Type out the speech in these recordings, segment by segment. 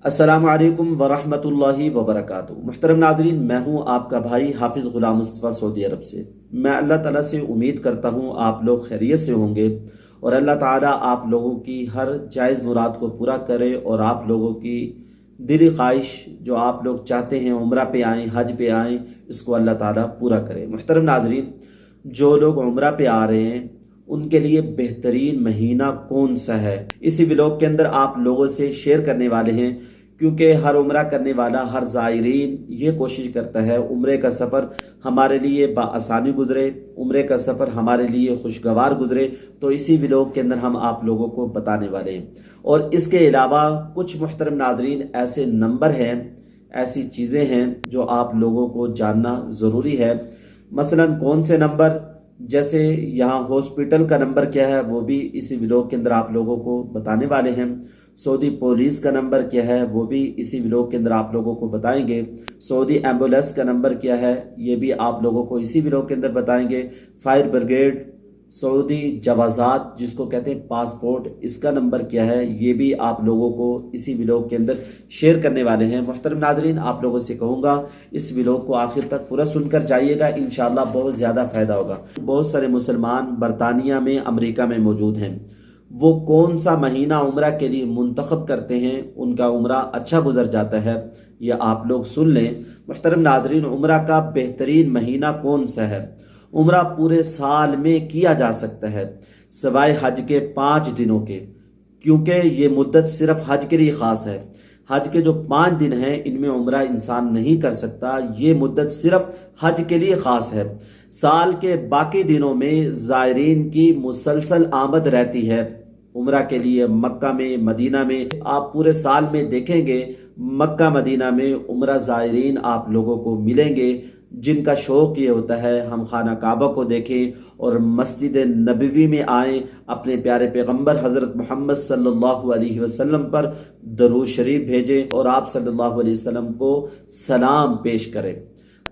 अस्सलामु अलैकुम वरहमतुल्लाहि वबरकातुहू। मुहतरम नाज़रीन, मैं हूँ आपका भाई हाफिज़ ग़ुलाम मुस्तफ़ा सऊदी अरब से। मैं अल्लाह ताला से उम्मीद करता हूँ आप लोग खैरियत से होंगे और अल्लाह ताला आप लोगों की हर जायज़ मुराद को पूरा करे और आप लोगों की दिली ख्वाहिश जो आप लोग चाहते हैं उम्रा पे आएँ, हज पे आएँ, इसको अल्लाह ताला पूरा करे। मुहतरम नाज़रीन, जो लोग उम्रा पे आ रहे हैं उनके लिए बेहतरीन महीना कौन सा है, इसी व्लॉग के अंदर आप लोगों से शेयर करने वाले हैं। क्योंकि हर उम्रा करने वाला, हर ज़ायरीन ये कोशिश करता है उम्रे का सफ़र हमारे लिए बाआसानी गुजरे, उम्रे का सफ़र हमारे लिए खुशगवार गुजरे। तो इसी व्लॉग के अंदर हम आप लोगों को बताने वाले हैं। और इसके अलावा कुछ मुहतरम नाज़रीन ऐसे नंबर हैं, ऐसी चीज़ें हैं जो आप लोगों को जानना ज़रूरी है। मसलन कौन से नंबर, जैसे यहाँ हॉस्पिटल का नंबर क्या है वो भी इसी व्लॉग के अंदर आप लोगों को बताने वाले हैं। सऊदी पुलिस का नंबर क्या है वो भी इसी व्लॉग के अंदर आप लोगों को बताएंगे। सऊदी एम्बुलेंस का नंबर क्या है ये भी आप लोगों को इसी व्लॉग के अंदर बताएंगे। फायर ब्रिगेड, सऊदी जवाज़ात जिसको कहते हैं पासपोर्ट, इसका नंबर क्या है ये भी आप लोगों को इसी व्लॉग के अंदर शेयर करने वाले हैं। मुहतरम नाज़रीन, आप लोगों से कहूँगा इस व्लॉग को आखिर तक पूरा सुनकर जाइएगा, इंशाल्लाह बहुत ज़्यादा फ़ायदा होगा। बहुत सारे मुसलमान बरतानिया में, अमेरिका में मौजूद हैं। वो कौन सा महीना उम्रा के लिए मुंतखब करते हैं, उनका उम्रा अच्छा गुजर जाता है, ये आप लोग सुन लें। मुहतरम नाज़रीन, उम्रा का बेहतरीन महीना कौन सा है? उम्रा पूरे साल में किया जा सकता है सिवाय हज के 5 दिनों के, क्योंकि ये मुद्दत सिर्फ हज के लिए ख़ास है। हज के जो 5 दिन हैं इनमें उम्रा इंसान नहीं कर सकता, ये मुद्दत सिर्फ हज के लिए ख़ास है। साल के बाकी दिनों में ज़ायरीन की मुसलसल आमद रहती है उम्रा के लिए। मक्का में, मदीना में आप पूरे साल में देखेंगे मक्का मदीना में उम्रा ज़ायरीन आप लोगों को मिलेंगे, जिनका शौक़ ये होता है हम खाना काबा को देखें और मस्जिद नबवी में आएँ, अपने प्यारे पैगंबर हज़रत मोहम्मद सल्लल्लाहु अलैहि वसल्लम पर दरूद शरीफ भेजें और आप सल्लल्लाहु अलैहि वसल्लम को सलाम पेश करें।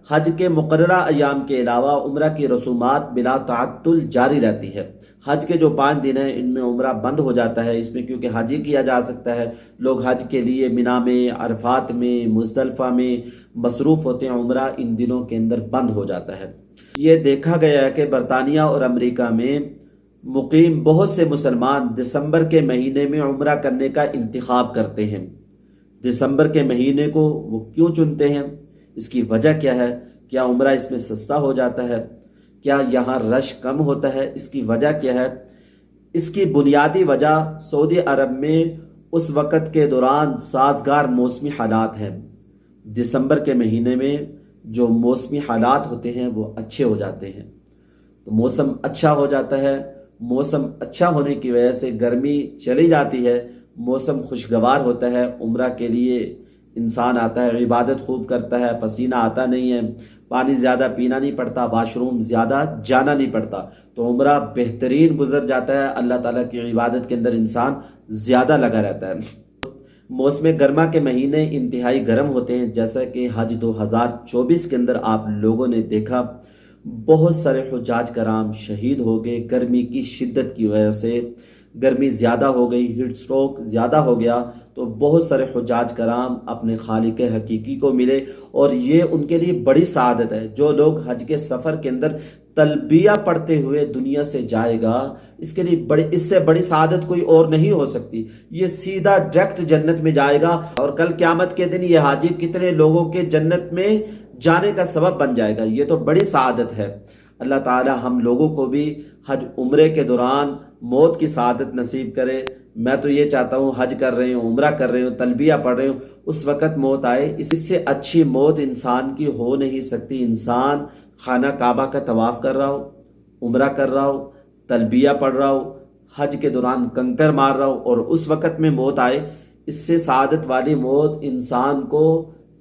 हज के मुकर्ररा अयाम के अलावा उम्रा की रसूमात बिला ताअत्तुल जारी रहती है। हज के जो 5 दिन हैं इनमें उम्रा बंद हो जाता है, इसमें क्योंकि हज ही किया जा सकता है। लोग हज के लिए मिना में, अरफात में, मुज़दलिफ़ा में मसरूफ़ होते हैं, उम्रा इन दिनों के अंदर बंद हो जाता है। ये देखा गया है कि बरतानिया और अमेरिका में मुकीम बहुत से मुसलमान दिसंबर के महीने में उम्रा करने का इंतखाब करते हैं। दिसंबर के महीने को वो क्यों चुनते हैं, इसकी वजह क्या है? क्या उम्रा इसमें सस्ता हो जाता है? क्या यहाँ रश कम होता है? इसकी वजह क्या है? इसकी बुनियादी वजह सऊदी अरब में उस वक़्त के दौरान साजगार मौसमी हालात हैं। दिसंबर के महीने में जो मौसमी हालात होते हैं वो अच्छे हो जाते हैं, तो मौसम अच्छा हो जाता है। मौसम अच्छा होने की वजह से गर्मी चली जाती है, मौसम खुशगवार होता है। उम्रा के लिए इंसान आता है, इबादत खूब करता है, पसीना आता नहीं है, पानी ज़्यादा पीना नहीं पड़ता, वाशरूम ज़्यादा जाना नहीं पड़ता, तो उम्रा बेहतरीन गुजर जाता है। अल्लाह ताला की इबादत के अंदर इंसान ज़्यादा लगा रहता है। मौसम गर्मा के महीने इंतहाई गर्म होते हैं, जैसा कि हज 2024 के अंदर आप लोगों ने देखा बहुत सारे हुज्जाज कराम शहीद हो गए गर्मी की शिद्दत की वजह से। गर्मी ज़्यादा हो गई, हीट स्ट्रोक ज़्यादा हो गया, तो बहुत सारे हुज्जाज कराम अपने खालिक हकीकी को मिले और ये उनके लिए बड़ी सआदत है। जो लोग हज के सफ़र के अंदर तलबिया पढ़ते हुए दुनिया से जाएगा, इसके लिए इससे बड़ी सआदत कोई और नहीं हो सकती। ये सीधा डायरेक्ट जन्नत में जाएगा और कल क़यामत के दिन ये हाजी कितने लोगों के जन्नत में जाने का सबब बन जाएगा। ये तो बड़ी सआदत है। अल्लाह ताला हम लोगों को भी हज उम्रे के दौरान मौत की सआदत नसीब करे। मैं तो ये चाहता हूँ हज कर रहे हूँ, उम्रा कर रहे हूँ, तलबिया पढ़ रहे हूँ, उस वक़्त मौत आए। इससे अच्छी मौत इंसान की हो नहीं सकती। इंसान खाना काबा का तवाफ़ कर रहा हो, उम्रा कर रहा हो, तलबिया पढ़ रहा हो, हज के दौरान कंकर मार रहा हो और उस वक़्त में मौत आए, इससे सआदत वाली मौत इंसान को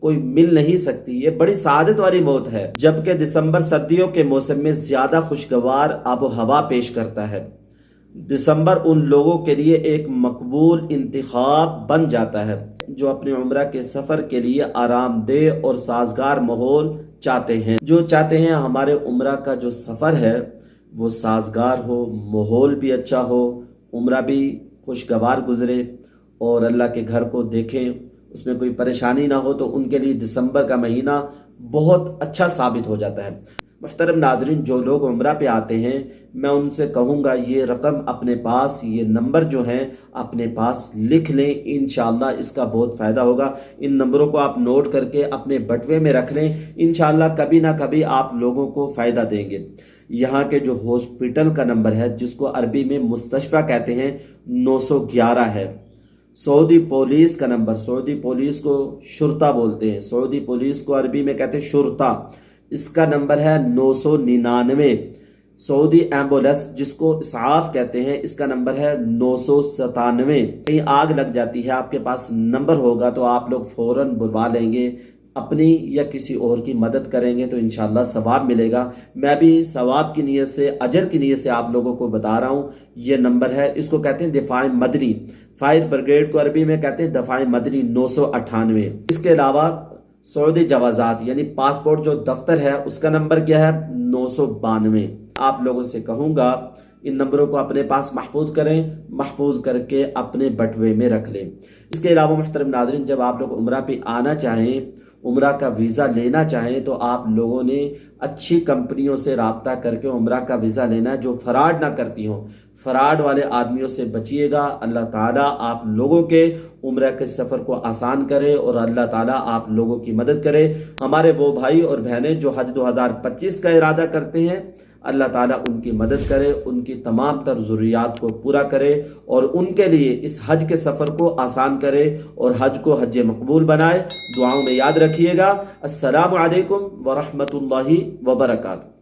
कोई मिल नहीं सकती। ये बड़ी सआदत वाली मौत है। जबकि दिसंबर सर्दियों के मौसम में ज़्यादा खुशगवार आबो हवा पेश करता है। दिसंबर उन लोगों के लिए एक मकबूल इंतखाब बन जाता है जो अपने उम्रा के सफ़र के लिए आरामदेह और साजगार माहौल चाहते हैं, जो चाहते हैं हमारे उम्रा का जो सफ़र है वो साजगार हो, माहौल भी अच्छा हो, उम्रा भी खुशगवार गुजरे और अल्लाह के घर को देखें, اس میں کوئی پریشانی نہ ہو تو ان کے لیے دسمبر کا مہینہ بہت اچھا ثابت ہو جاتا ہے۔ محترم ناظرین، جو لوگ عمرہ پہ آتے ہیں میں ان سے کہوں گا یہ رقم اپنے پاس، یہ نمبر جو ہیں اپنے پاس لکھ لیں، انشاءاللہ اس کا بہت فائدہ ہوگا۔ ان نمبروں کو آپ نوٹ کر کے اپنے بٹوے میں رکھ لیں، انشاءاللہ کبھی نہ کبھی آپ لوگوں کو فائدہ دیں گے۔ یہاں کے جو ہاسپٹل کا نمبر ہے جس کو عربی میں مستشفیٰ کہتے ہیں 911 ہے۔ سعودی پولیس کا نمبر، سعودی پولیس کو شرطہ بولتے ہیں، سعودی پولیس کو عربی میں کہتے ہیں شرطہ، اس کا نمبر ہے 999۔ سعودی ایمبولینس جس کو اسعاف کہتے ہیں اس کا نمبر ہے 997۔ کہیں آگ لگ جاتی ہے، آپ کے پاس نمبر ہوگا تو آپ لوگ فوراً بلوا لیں گے، اپنی یا کسی اور کی مدد کریں گے تو انشاءاللہ ثواب ملے گا۔ میں بھی ثواب کی نیت سے، اجر کی نیت سے آپ لوگوں کو بتا رہا ہوں۔ یہ نمبر ہے، اس کو کہتے ہیں دفاع مدنی، فائر بریگیڈ کو عربی میں کہتے ہیں دفاع مدنی 998۔ اس کے علاوہ سعودی جوازات یعنی پاسپورٹ جو دفتر ہے اس کا نمبر کیا ہے 992۔ آپ لوگوں سے کہوں گا ان نمبروں کو اپنے پاس محفوظ کریں، محفوظ کر کے اپنے بٹوے میں رکھ لیں۔ اس کے علاوہ محترم ناظرین، جب آپ لوگ عمرہ پہ آنا چاہیں، عمرہ کا ویزا لینا چاہیں تو آپ لوگوں نے اچھی کمپنیوں سے رابطہ کر کے عمرہ کا ویزا لینا ہے جو فراڈ نہ کرتی ہوں۔ فراڈ والے آدمیوں سے بچیے گا۔ اللہ تعالیٰ آپ لوگوں کے عمرہ کے سفر کو آسان کرے اور اللہ تعالیٰ آپ لوگوں کی مدد کرے۔ ہمارے وہ بھائی اور بہنیں جو حج 2025 کا ارادہ کرتے ہیں، اللہ تعالیٰ ان کی مدد کرے، ان کی تمام تر ضروریات کو پورا کرے اور ان کے لیے اس حج کے سفر کو آسان کرے اور حج کو حج مقبول بنائے۔ دعاؤں میں یاد رکھیے گا۔ السلام علیکم ورحمۃ اللہ وبرکاتہ۔